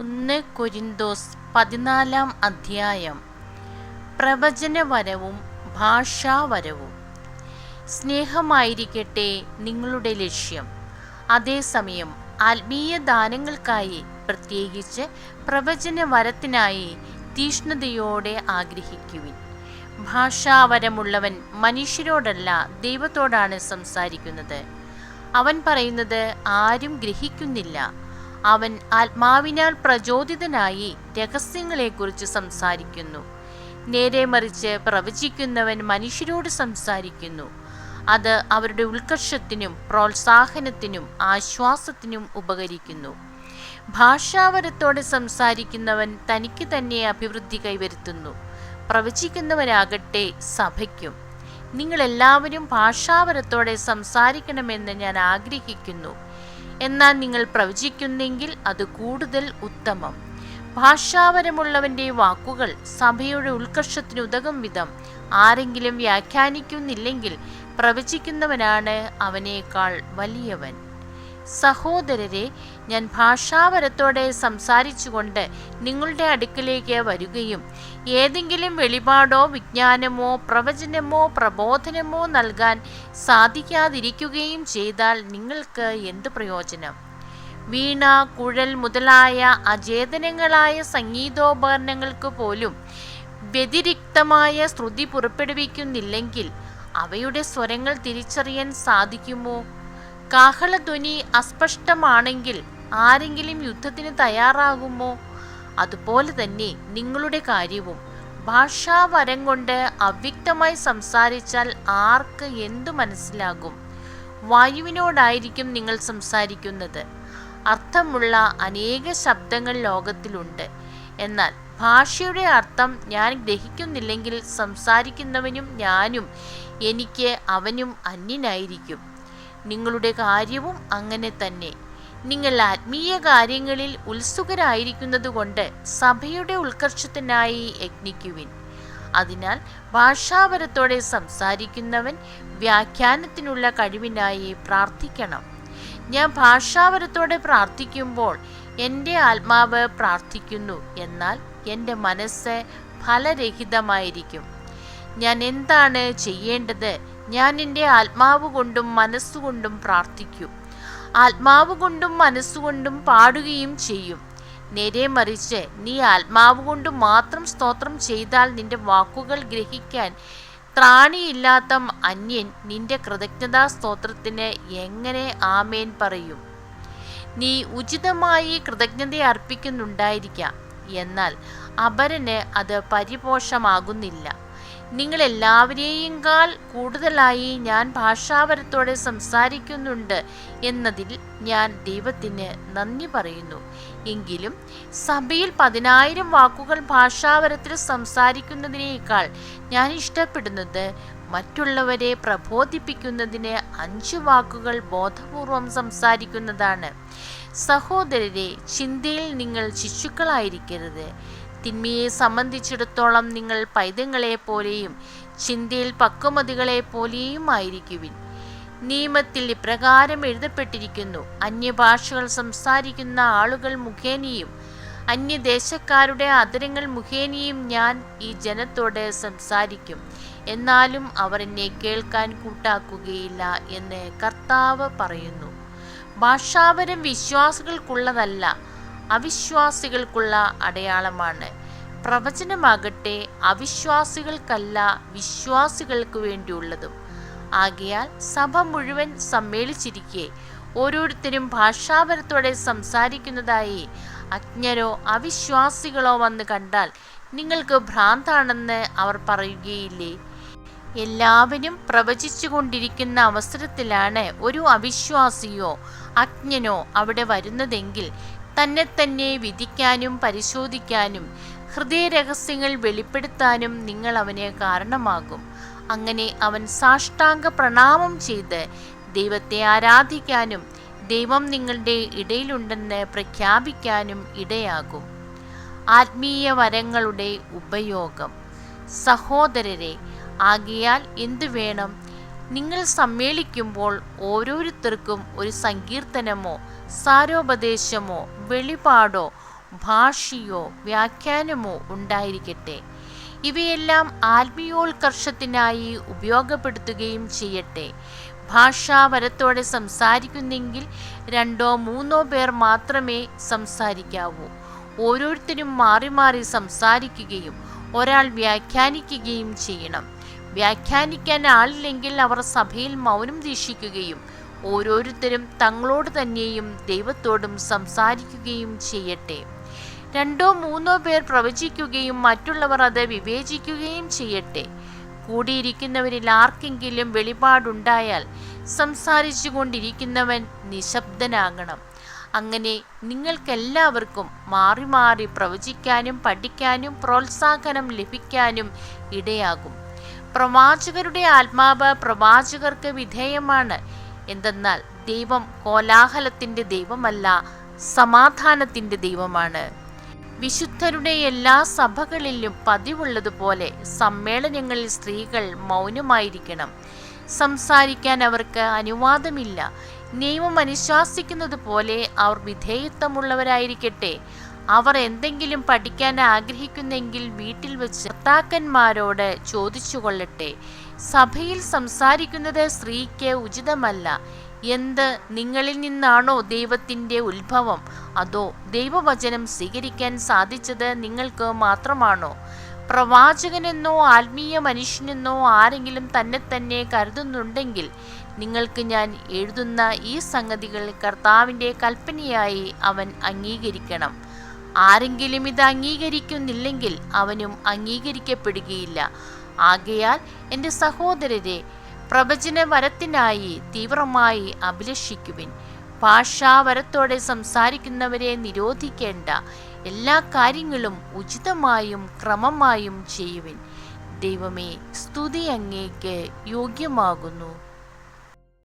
1 കൊരിന്തോസ് 14 അധ്യായം. പ്രവചനവരവും ഭാഷാവരവും. സ്നേഹമായിരിക്കട്ടെ നിങ്ങളുടെ ലക്ഷ്യം. അതേസമയം ആത്മീയ ദാനങ്ങൾക്കായി, പ്രത്യേകിച്ച് പ്രവചനവരത്തിനായി തീഷ്ണതയോടെ ആഗ്രഹിക്കുവിൻ. ഭാഷാവരമുള്ളവൻ മനുഷ്യരോടല്ല, ദൈവത്തോടാണ് സംസാരിക്കുന്നത്. അവൻ പറയുന്നത് ആരും ഗ്രഹിക്കുന്നില്ല. അവൻ ആത്മാവിനാൽ പ്രചോദിതനായി രഹസ്യങ്ങളെക്കുറിച്ച് സംസാരിക്കുന്നു. നേരെ മറിച്ച് പ്രവചിക്കുന്നവൻ മനുഷ്യരോട് സംസാരിക്കുന്നു. അത് അവരുടെ ഉത്കർഷത്തിനും പ്രോത്സാഹനത്തിനും ആശ്വാസത്തിനും ഉപകരിക്കുന്നു. ഭാഷാവരത്തോടെ സംസാരിക്കുന്നവൻ തനിക്ക് തന്നെ അഭിവൃദ്ധി കൈവരുത്തുന്നു. പ്രവചിക്കുന്നവനാകട്ടെ സഭയ്ക്കും. നിങ്ങളെല്ലാവരും ഭാഷാവരത്തോടെ സംസാരിക്കണമെന്ന് ഞാൻ ആഗ്രഹിക്കുന്നു. എന്നാൽ നിങ്ങൾ പ്രവചിക്കുന്നെങ്കിൽ അത് കൂടുതൽ ഉത്തമം. ഭാഷാവരമുള്ളവൻ്റെ വാക്കുകൾ സഭയുടെ ഉത്കർഷത്തിന് ഉതകും വിധം ആരെങ്കിലും വ്യാഖ്യാനിക്കുന്നില്ലെങ്കിൽ പ്രവചിക്കുന്നവനാണ് അവനേക്കാൾ വലിയവൻ. സഹോദരരെ, ഞാൻ ഭാഷാവരത്തോടെ സംസാരിച്ചുകൊണ്ട് നിങ്ങളുടെ അടുക്കലേക്ക് വരികയും ഏതെങ്കിലും വെളിപാടോ വിജ്ഞാനമോ പ്രവചനമോ പ്രബോധനമോ നൽകാൻ സാധിക്കാതിരിക്കുകയും ചെയ്താൽ നിങ്ങൾക്ക് എന്ത് പ്രയോജനം? വീണ, കുഴൽ മുതലായ അചേതനങ്ങളായ സംഗീതോപകരണങ്ങൾക്ക് പോലും വ്യതിരിക്തമായ ശ്രുതി പുറപ്പെടുവിക്കുന്നില്ലെങ്കിൽ അവയുടെ സ്വരങ്ങൾ തിരിച്ചറിയാൻ സാധിക്കുമോ? കാഹളധ്വനി അസ്പഷ്ടമാണെങ്കിൽ ആരെങ്കിലും യുദ്ധത്തിന് തയ്യാറാകുമോ? അതുപോലെ തന്നെ നിങ്ങളുടെ കാര്യവും. ഭാഷാവരം കൊണ്ട് അവ്യക്തമായി സംസാരിച്ചാൽ ആർക്ക് എന്തു മനസ്സിലാകും? വായുവിനോടായിരിക്കും നിങ്ങൾ സംസാരിക്കുന്നത്. അർത്ഥമുള്ള അനേക ശബ്ദങ്ങൾ ലോകത്തിലുണ്ട്. എന്നാൽ ഭാഷയുടെ അർത്ഥം ഞാൻ ഗ്രഹിക്കുന്നില്ലെങ്കിൽ സംസാരിക്കുന്നവനും ഞാനും എനിക്ക് അവനും അന്യനായിരിക്കും. നിങ്ങളുടെ കാര്യവും അങ്ങനെ തന്നെ. നിങ്ങൾ ആത്മീയ കാര്യങ്ങളിൽ ഉത്സുകരായിരിക്കുന്നത് കൊണ്ട് സഭയുടെ ഉത്കർഷത്തിനായി യത്നിക്കുവിൻ. അതിനാൽ ഭാഷാവരത്തോടെ സംസാരിക്കുന്നവൻ വ്യാഖ്യാനത്തിനുള്ള കഴിവിനായി പ്രാർത്ഥിക്കണം. ഞാൻ ഭാഷാവരത്തോടെ പ്രാർത്ഥിക്കുമ്പോൾ എൻ്റെ ആത്മാവ് പ്രാർത്ഥിക്കുന്നു, എന്നാൽ എൻ്റെ മനസ്സ് ഫലരഹിതമായിരിക്കും. ഞാൻ എന്താണ് ചെയ്യേണ്ടത്? ഞാൻ എൻ്റെ ആത്മാവ് കൊണ്ടും മനസ്സുകൊണ്ടും പ്രാർത്ഥിക്കും, ആത്മാവ് കൊണ്ടും മനസ്സുകൊണ്ടും പാടുകയും ചെയ്യും. നേരെ മറിച്ച് നീ ആത്മാവ് കൊണ്ട് മാത്രം സ്തോത്രം ചെയ്താൽ നിന്റെ വാക്കുകൾ ഗ്രഹിക്കാൻ ത്രാണിയില്ലാത്ത അന്യൻ നിന്റെ കൃതജ്ഞതാ സ്തോത്രത്തിന് എങ്ങനെ ആമേൻ പറയും? നീ ഉചിതമായി കൃതജ്ഞത അർപ്പിക്കുന്നുണ്ടായിരിക്കാം, എന്നാൽ അപരന് അത് പരിപോഷമാകുന്നില്ല. നിങ്ങളെല്ലാവരെയുംകാൾ കൂടുതലായി ഞാൻ ഭാഷാവരത്തോടെ സംസാരിക്കുന്നുണ്ട് എന്നതിൽ ഞാൻ ദൈവത്തിന് നന്ദി പറയുന്നു. എങ്കിലും സഭയിൽ 10,000 വാക്കുകൾ ഭാഷാവരത്തിൽ സംസാരിക്കുന്നതിനേക്കാൾ ഞാൻ ഇഷ്ടപ്പെടുന്നത് മറ്റുള്ളവരെ പ്രബോധിപ്പിക്കുന്നതിന് 5 വാക്കുകൾ ബോധപൂർവം സംസാരിക്കുന്നതാണ്. സഹോദരരെ, ചിന്തയിൽ നിങ്ങൾ ശിശുക്കളായിരിക്കരുത്. തിന്മയെ സംബന്ധിച്ചിടത്തോളം നിങ്ങൾ പൈതങ്ങളെപ്പോലെയും ചിന്തയിൽ പക്വമതികളെപ്പോലെയും ആയിരിക്കുവിൻ. നിയമത്തിൽ ഇപ്രകാരം എഴുതപ്പെട്ടിരിക്കുന്നു: അന്യഭാഷകൾ സംസാരിക്കുന്ന ആളുകൾ മുഖേനയും അന്യദേശക്കാരുടെ അധരങ്ങൾ മുഖേനയും ഞാൻ ഈ ജനത്തോട് സംസാരിക്കും, എന്നാലും അവർ എന്നെ കേൾക്കാൻ കൂട്ടാക്കുകയില്ല എന്ന് കർത്താവ് പറയുന്നു. ഭാഷാവരം വിശ്വാസികൾക്കുള്ളതല്ല, അവിശ്വാസികൾക്കുള്ള അടയാളമാണ്. പ്രവചനമാകട്ടെ അവിശ്വാസികൾക്കല്ല, വിശ്വാസികൾക്ക് വേണ്ടിയുള്ളതും. ആകയാൽ സഭ മുഴുവൻ സമ്മേളിച്ചിരിക്കെ ഓരോരുത്തരും ഭാഷാവരത്തോടെ സംസാരിക്കുന്നതായി അജ്ഞരോ അവിശ്വാസികളോ വന്ന് കണ്ടാൽ നിങ്ങൾക്ക് ഭ്രാന്താണെന്ന് അവർ പറയുകയില്ലേ? എല്ലാവരും പ്രവചിച്ചു കൊണ്ടിരിക്കുന്ന അവസരത്തിലാണ് ഒരു അവിശ്വാസിയോ അജ്ഞനോ അവിടെ വരുന്നതെങ്കിൽ തന്നെ തന്നെ വിധിക്കാനും പരിശോധിക്കാനും ഹൃദയരഹസ്യങ്ങൾ വെളിപ്പെടുത്താനും നിങ്ങൾ അവന് കാരണമാകും. അങ്ങനെ അവൻ സാഷ്ടാംഗ പ്രണാമം ചെയ്ത് ദൈവത്തെ ആരാധിക്കാനും ദൈവം നിങ്ങളുടെ ഇടയിലുണ്ടെന്ന് പ്രഖ്യാപിക്കാനും ഇടയാകും. ആത്മീയ വരങ്ങളുടെ ഉപയോഗം. സഹോദരരെ, ആകയാൽ എന്തു വേണം? നിങ്ങൾ സമ്മേളിക്കുമ്പോൾ ഓരോരുത്തർക്കും ഒരു സങ്കീർത്തനമോ സാരോപദേശമോ വെളിപാടോ ഭാഷയോ വ്യാഖ്യാനമോ ഉണ്ടായിരിക്കട്ടെ. ഇവയെല്ലാം ആത്മീയോത്കർഷത്തിനായി ഉപയോഗപ്പെടുത്തുകയും ചെയ്യട്ടെ. ഭാഷാവരത്തോടെ സംസാരിക്കുന്നെങ്കിൽ 2-3 പേർ മാത്രമേ സംസാരിക്കാവൂ. ഓരോരുത്തരും മാറി മാറി സംസാരിക്കുകയും ഒരാൾ വ്യാഖ്യാനിക്കുകയും ചെയ്യണം. വ്യാഖ്യാനിക്കാൻ ആളില്ലെങ്കിൽ അവർ സഭയിൽ മൗനം ദീക്ഷിക്കുകയും ഓരോരുത്തരും തങ്ങളോട് തന്നെയും ദൈവത്തോടും സംസാരിക്കുകയും ചെയ്യട്ടെ. 2-3 പേർ പ്രവചിക്കുകയും മറ്റുള്ളവർ അത് വിവേചിക്കുകയും ചെയ്യട്ടെ. കൂടിയിരിക്കുന്നവരിൽ ആർക്കെങ്കിലും വെളിപാടുണ്ടായാൽ സംസാരിച്ചു കൊണ്ടിരിക്കുന്നവൻ നിശബ്ദനാകണം. അങ്ങനെ നിങ്ങൾക്കെല്ലാവർക്കും മാറി മാറി പ്രവചിക്കാനും പഠിക്കാനും പ്രോത്സാഹനം ലഭിക്കാനും ഇടയാകും. പ്രവാചകരുടെ ആത്മാവ് പ്രവാചകർക്ക് വിധേയമാണ്. എന്തെന്നാൽ ദൈവം കോലാഹലത്തിൻ്റെ ദൈവമല്ല, സമാധാനത്തിൻ്റെ ദൈവമാണ്. വിശുദ്ധരുടെ എല്ലാ സഭകളിലും പതിവുള്ളതുപോലെ സമ്മേളനങ്ങളിൽ സ്ത്രീകൾ മൗനമായിരിക്കണം. സംസാരിക്കാൻ അവർക്ക് അനുവാദമില്ല. നിയമം അനുശാസിക്കുന്നത് പോലെ അവർ വിധേയത്വമുള്ളവരായിരിക്കട്ടെ. അവർ എന്തെങ്കിലും പഠിക്കാൻ ആഗ്രഹിക്കുന്നെങ്കിൽ വീട്ടിൽ വെച്ച് ഭർത്താക്കന്മാരോട് ചോദിച്ചു കൊള്ളട്ടെ. സഭയിൽ സംസാരിക്കുന്നത് സ്ത്രീക്ക് ഉചിതമല്ല. എന്ത്, നിങ്ങളിൽ നിന്നാണോ ദൈവത്തിൻ്റെ ഉത്ഭവം? അതോ ദൈവവചനം സ്വീകരിക്കാൻ സാധിച്ചത് നിങ്ങൾക്ക് മാത്രമാണോ? പ്രവാചകനെന്നോ ആത്മീയ മനുഷ്യനെന്നോ ആരെങ്കിലും തന്നെ കരുതുന്നുണ്ടെങ്കിൽ നിങ്ങൾക്ക് ഞാൻ എഴുതുന്ന ഈ സംഗതികൾ കർത്താവിൻ്റെ കൽപ്പനയായി അവൻ അംഗീകരിക്കണം. ആരെങ്കിലും ഇത് അംഗീകരിക്കുന്നില്ലെങ്കിൽ അവനും അംഗീകരിക്കപ്പെടുകയില്ല. ആകയാൽ എൻ്റെ സഹോദരരെ, പ്രവചനവരത്തിനായി തീവ്രമായി അഭിലഷിക്കുവിൻ. ഭാഷാവരത്തോടെ സംസാരിക്കുന്നവരെ നിരോധിക്കേണ്ട. എല്ലാ കാര്യങ്ങളും ഉചിതമായും ക്രമമായും ചെയ്യുവിൻ. ദൈവമേ, സ്തുതി അങ്ങേക്ക് യോഗ്യമാകുന്നു.